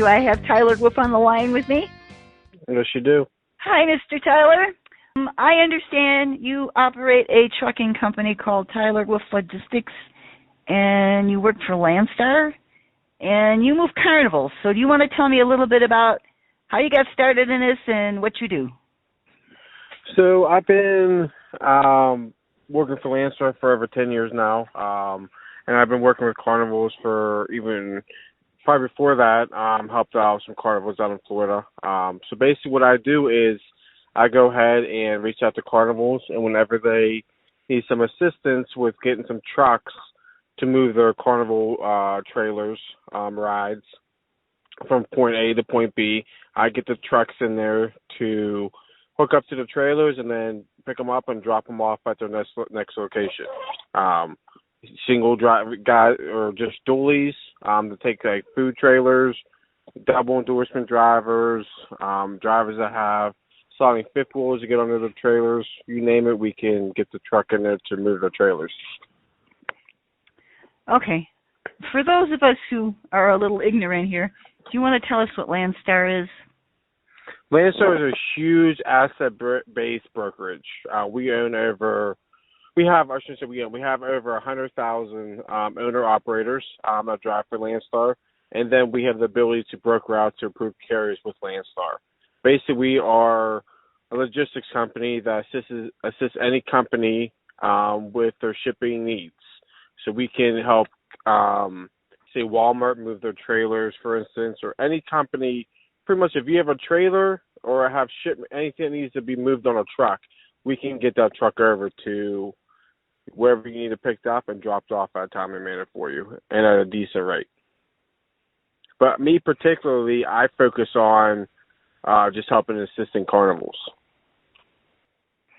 Do I have Tyler Wolfe on the line with me? Yes, you do. Hi, Mr. Tyler. I understand you operate a trucking company called Tyler Wolfe Logistics, and you work for Landstar, and you move carnivals. So do you want to tell me a little bit about how you got started in this and what you do? So I've been working for Landstar for over 10 years now, and I've been working with carnivals for even probably before that, helped out some carnivals out in Florida. So basically what I do is I go ahead and reach out to carnivals, and whenever they need some assistance with getting some trucks to move their carnival trailers, rides from point A to point B, I get the trucks in there to hook up to the trailers and then pick them up and drop them off at their next location. Single drive guy or just dualies to take like food trailers, double endorsement drivers, drivers that have sliding fifth wheels to get under the trailers. You name it, we can get the truck in there to move the trailers. Okay. For those of us who are a little ignorant here, do you want to tell us what Landstar is? Landstar is a huge asset-based brokerage. We have over 100,000 owner-operators that drive for Landstar, and then we have the ability to broker out to approved carriers with Landstar. Basically, we are a logistics company that assists any company with their shipping needs. So we can help, say, Walmart move their trailers, for instance, or any company. Pretty much if you have a trailer or have anything that needs to be moved on a truck, we can get that truck over to wherever you need it picked up and dropped off at a timely manner for you and at a decent rate. But me particularly, I focus on just helping and assisting carnivals.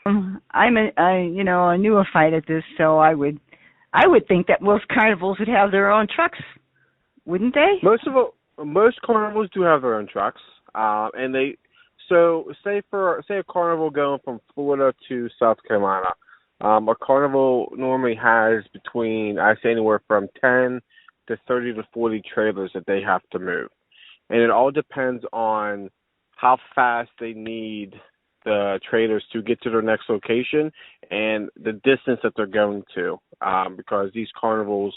I'm a neophyte at this, so I would think that most carnivals would have their own trucks, wouldn't they? Most carnivals do have their own trucks, and say a carnival going from Florida to South Carolina. A carnival normally has anywhere from 10 to 30 to 40 trailers that they have to move. And it all depends on how fast they need the trailers to get to their next location and the distance that they're going to, because these carnivals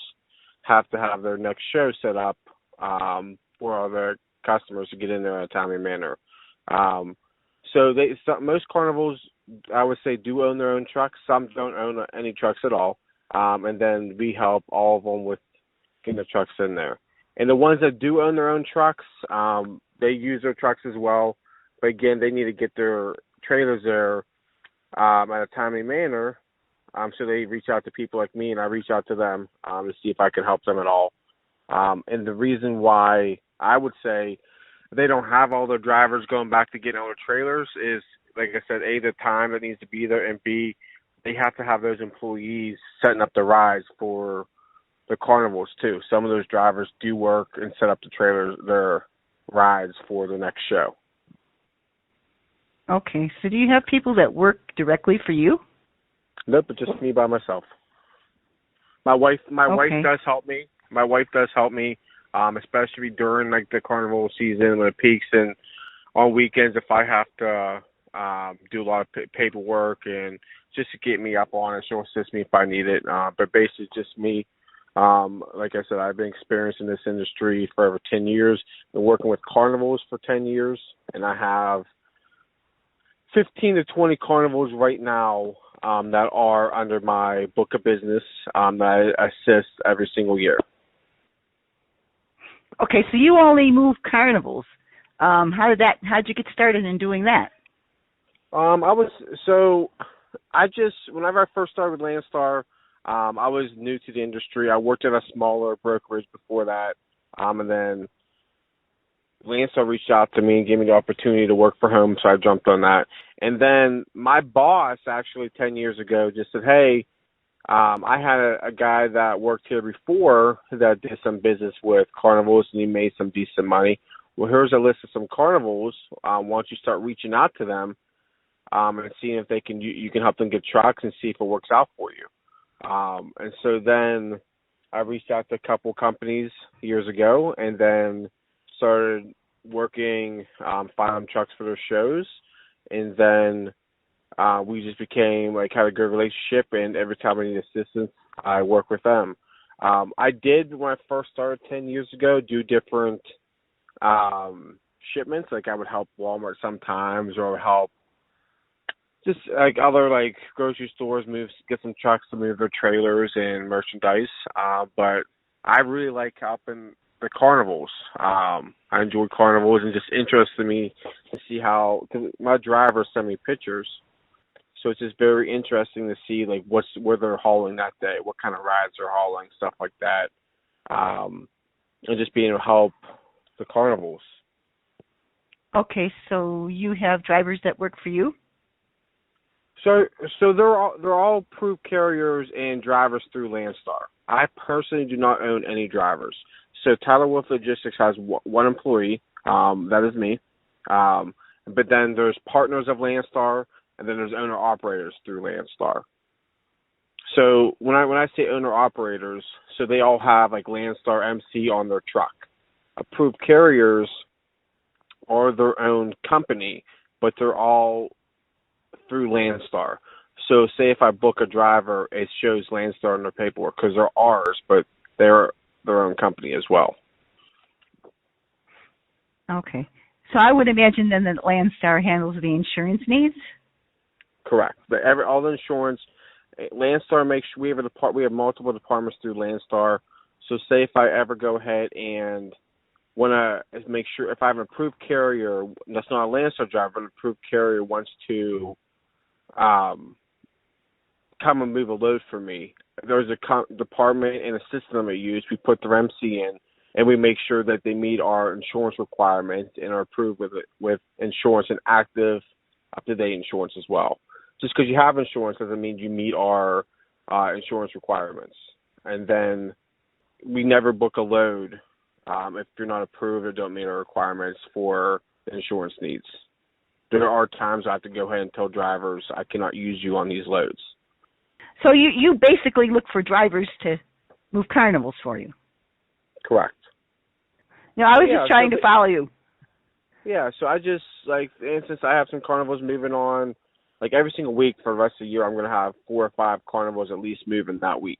have to have their next show set up for all their customers to get in there in a timely manner. Most carnivals, I would say, do own their own trucks. Some don't own any trucks at all. And then we help all of them with getting the trucks in there. And the ones that do own their own trucks, they use their trucks as well. But again, they need to get their trailers there at a timely manner. So they reach out to people like me, and I reach out to them to see if I can help them at all. And the reason why I would say they don't have all their drivers going back to get on their trailers is, like I said, A, the time that needs to be there, and B, they have to have those employees setting up the rides for the carnivals too. Some of those drivers do work and set up their rides for the next show. Okay, so do you have people that work directly for you? Nope, it's just me by myself. My wife does help me. My wife does help me, especially during like the carnival season when it peaks, and on weekends if I have to do a lot of paperwork and just to get me up on it. She'll assist me if I need it. But basically just me. Like I said, I've been experienced in this industry for over 10 years. Been working with carnivals for 10 years, and I have 15 to 20 carnivals right now that are under my book of business that I assist every single year. Okay, so you only move carnivals. How'd you get started in doing that? Whenever I first started with Landstar, I was new to the industry. I worked at a smaller brokerage before that, and then Landstar reached out to me and gave me the opportunity to work for home, so I jumped on that. And then my boss actually 10 years ago just said, hey, I had a guy that worked here before that did some business with carnivals, and he made some decent money. Well, here's a list of some carnivals. Why don't you start reaching out to them and seeing if you can help them get trucks and see if it works out for you. And so then I reached out to a couple companies years ago and then started working finding trucks for their shows, and then we just became like had a good relationship. And every time I need assistance, I work with them. I did when I first started 10 years ago do different shipments. Like I would help Walmart sometimes, or I would help just like other like grocery stores get some trucks to move their trailers and merchandise. But I really like helping the carnivals. I enjoy carnivals, and just interested me to see how, cause my drivers send me pictures, so it's just very interesting to see like where they're hauling that day, what kind of rides they're hauling, stuff like that, and just being able to help the carnivals. Okay, so you have drivers that work for you? So they're all approved carriers and drivers through Landstar. I personally do not own any drivers. So Tyler Wolfe Logistics has one employee, that is me. But then there's partners of Landstar, and then there's owner operators through Landstar. So when I say owner operators, so they all have like Landstar MC on their truck. Approved carriers are their own company, but they're all through Landstar. So say if I book a driver, it shows Landstar in their paperwork because they're ours, but they're their own company as well. Okay. So I would imagine then that Landstar handles the insurance needs? Correct. But all the insurance, Landstar makes sure we have multiple departments through Landstar. So say if I ever go ahead and want to make sure, if I have an approved carrier that's not a Landstar driver, but an approved carrier wants to come and move a load for me, there's a department and a system I use. We put their MC in, and we make sure that they meet our insurance requirements and are approved with insurance and active, up-to-date insurance as well. Just because you have insurance doesn't mean you meet our insurance requirements. And then we never book a load if you're not approved or don't meet our requirements for insurance needs. There are times I have to go ahead and tell drivers I cannot use you on these loads. So you basically look for drivers to move carnivals for you? Correct. No, I was just trying to follow you. Yeah, so I just, like, for instance, I have some carnivals moving on. Like, every single week for the rest of the year, I'm going to have 4 or 5 carnivals at least moving that week.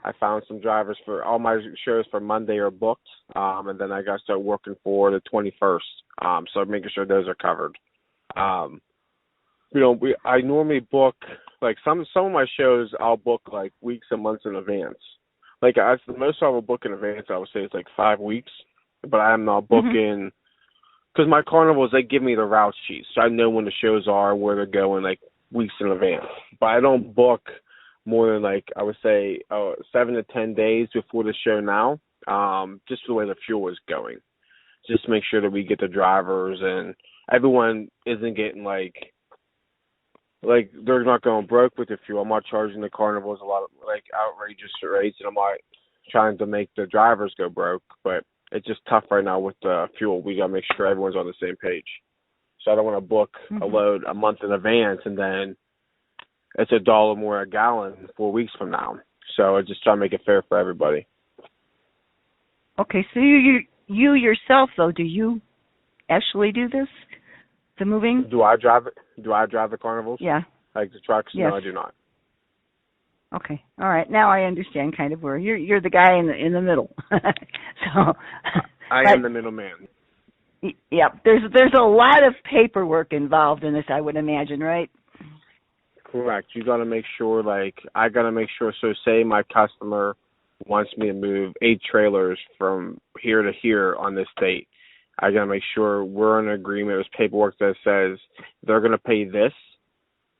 I found some drivers for all my shows for Monday are booked, and then I got to start working for the 21st, so making sure those are covered. I normally book, like, some of my shows I'll book, like, weeks and months in advance. Like, the most I will book in advance, I would say, is, like, 5 weeks, but I am not booking, because my carnivals, they give me the route sheets, so I know when the shows are, where they're going, like, weeks in advance. But I don't book more than, like, I would say 7 to 10 days before the show now, just the way the fuel is going. Just to make sure that we get the drivers and everyone isn't getting, like they're not going broke with the fuel. I'm not charging the carnivals a lot of, like, outrageous rates, and I'm not trying to make the drivers go broke, but it's just tough right now with the fuel. We got to make sure everyone's on the same page. So I don't want to book a load a month in advance, and then it's $1 more a gallon 4 weeks from now. So I just try to make it fair for everybody. Okay, so you yourself, though, do you actually do this, the moving? Do I drive it? Do I drive the carnivals? Yeah. Like the trucks? Yes. No, I do not. Okay. All right. Now I understand kind of where you're the guy in the middle. So I am the middleman. Yep. There's a lot of paperwork involved in this, I would imagine, right? Correct. You got to make sure, I got to make sure. So say my customer wants me to move 8 trailers from here to here on this date. I got to make sure we're in an agreement. There's paperwork that says they're going to pay this,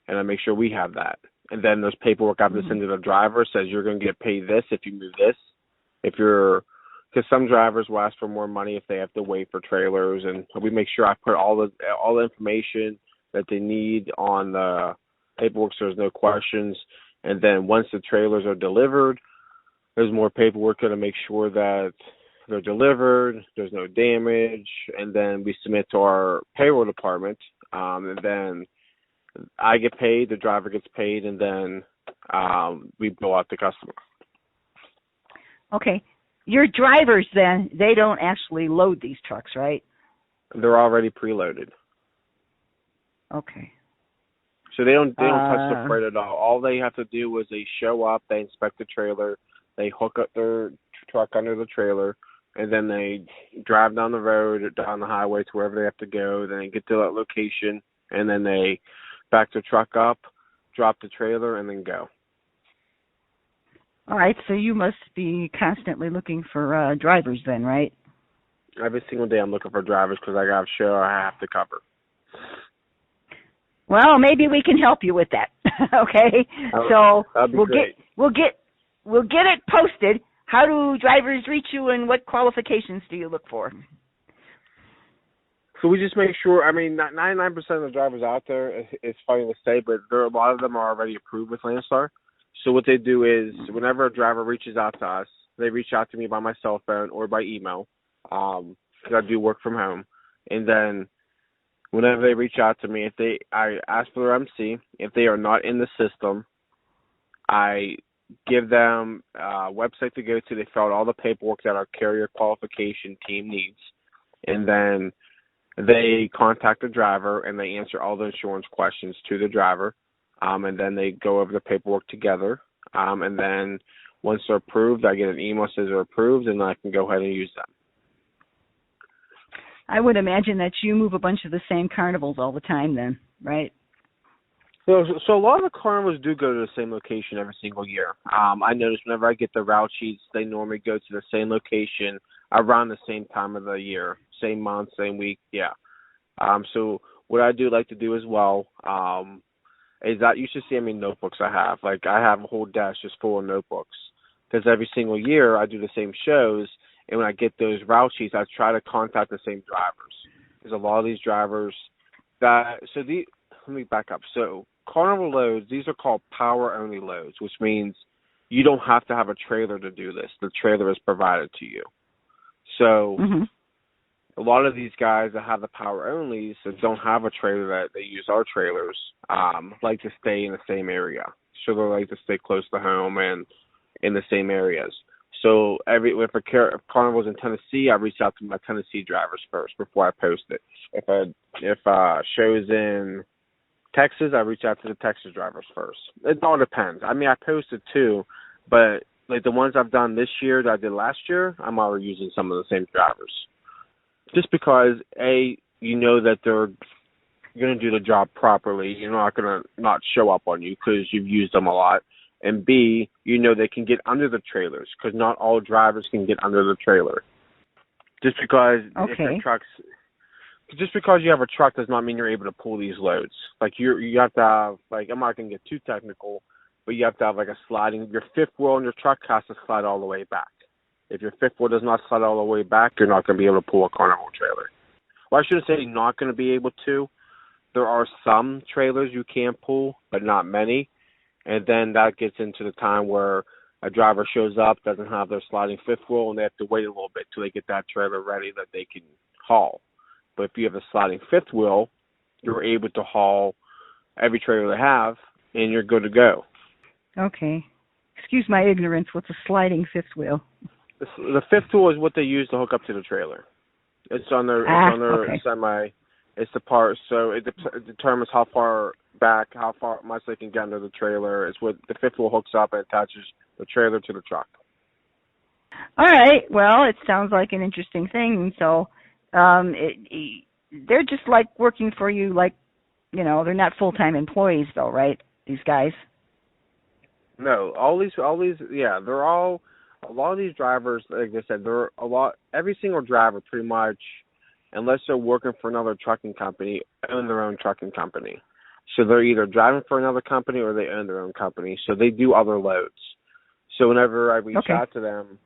and I make sure we have that. And then there's paperwork I have to send to the driver says you're going to get paid this if you move this. Because some drivers will ask for more money if they have to wait for trailers, and we make sure I put all the information that they need on the paperwork so there's no questions. And then once the trailers are delivered, there's more paperwork to make sure that they're delivered, there's no damage, and then we submit to our payroll department, and then I get paid, the driver gets paid, and then we bill out the customer. Okay. your drivers then, they don't actually load these trucks, right? They're already preloaded. Okay. So they don't touch the freight at all. All they have to do is they show up, they inspect the trailer, they hook up their truck under the trailer, and then they drive down the road, down the highway to wherever they have to go. Then they get to that location, and then they back the truck up, drop the trailer, and then go. All right, so you must be constantly looking for drivers then, right? Every single day I'm looking for drivers because I got a show I have to cover. Well, maybe we can help you with that. Okay, so we'll get it posted. How do drivers reach you, and what qualifications do you look for? So we just make sure. I mean, 99% of the drivers out there, it's funny to say, but a lot of them are already approved with Landstar. So what they do is, whenever a driver reaches out to us, they reach out to me by my cell phone or by email, because I do work from home. And then whenever they reach out to me, I ask for their MC. If they are not in the system, I give them a website to go to. They fill out all the paperwork that our carrier qualification team needs. And then they contact the driver, and they answer all the insurance questions to the driver. And then they go over the paperwork together. And then once they're approved, I get an email that says they're approved, and I can go ahead and use them. I would imagine that you move a bunch of the same carnivals all the time then, right? So a lot of the carnivals do go to the same location every single year. I notice whenever I get the route sheets, they normally go to the same location around the same time of the year, same month, same week, yeah. So what I do like to do as well is that you should see how many notebooks I have. Like, I have a whole desk just full of notebooks because every single year I do the same shows, and when I get those route sheets, I try to contact the same drivers. There's a lot of these drivers let me back up. So carnival loads, these are called power-only loads, which means you don't have to have a trailer to do this. The trailer is provided to you. So a lot of these guys that have the power-onlys that don't have a trailer that they use our trailers like to stay in the same area. So they like to stay close to home and in the same areas. So if carnival's in Tennessee, I reach out to my Tennessee drivers first before I post it. If a show's in Texas, I reach out to the Texas drivers first. It all depends. I mean, I posted too, but like the ones I've done this year that I did last year, I'm already using some of the same drivers. Just because, A, you know that they're going to do the job properly. You're not going to not show up on you because you've used them a lot. And B, you know they can get under the trailers because not all drivers can get under the trailer. Just because if the trucks, just because you have a truck does not mean you're able to pull these loads. Like you have to have, like, I'm not going to get too technical, but you have to have like a sliding. Your fifth wheel in your truck has to slide all the way back. If your fifth wheel does not slide all the way back, you're not going to be able to pull a carnival trailer. Well, I shouldn't say not going to be able to. There are some trailers you can pull, but not many. And then that gets into the time where a driver shows up, doesn't have their sliding fifth wheel, and they have to wait a little bit till they get that trailer ready that they can haul. But if you have a sliding fifth wheel, you're able to haul every trailer they have, and you're good to go. Okay. Excuse my ignorance. What's a sliding fifth wheel? The fifth wheel is what they use to hook up to the trailer. It's on their semi. It's the part, so it determines how far back, how far much they can get under the trailer. It's what the fifth wheel hooks up and attaches the trailer to the truck. All right. Well, it sounds like an interesting thing. So, they're just like working for you, like, you know, they're not full-time employees, though, right? These guys. No, all these, yeah, they're all. A lot of these drivers, like I said, every single driver pretty much, unless they're working for another trucking company, own their own trucking company. So they're either driving for another company or they own their own company. So they do other loads. So whenever I reach out to them,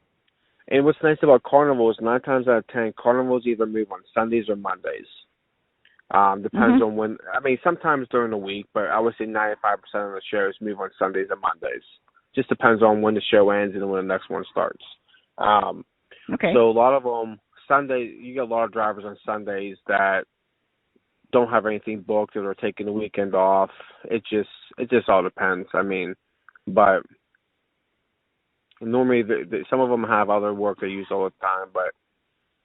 and what's nice about Carnival is 9 times out of 10, Carnivals either move on Sundays or Mondays. Depends on when. I mean, sometimes during the week, but I would say 95% of the shows move on Sundays and Mondays. Just depends on when the show ends and when the next one starts. So a lot of them, Sunday, you get a lot of drivers on Sundays that don't have anything booked or they're taking the weekend off. It just all depends. I mean, but Normally, some of them have other work they use all the time, but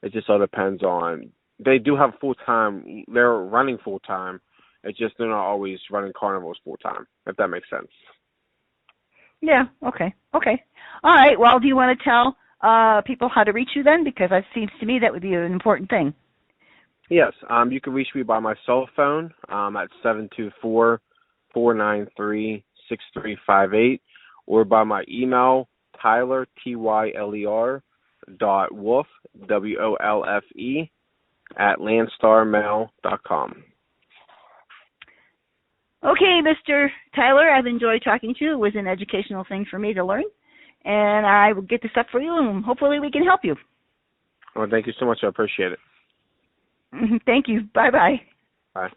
it just all depends on. They do have full time. They're running full time. It's just they're not always running carnivals full time. If that makes sense. Yeah. Okay. Okay. All right. Well, do you want to tell people how to reach you then? Because it seems to me that would be an important thing. Yes. You can reach me by my cell phone at 724-493-6358, or by my email, Tyler Tyler .Wolfe WOLFE @landstarmail.com. Okay, Mr. Tyler, I've enjoyed talking to you. It was an educational thing for me to learn, and I will get this up for you, and hopefully we can help you. Well, thank you so much. I appreciate it. Thank you. Bye-bye. Bye.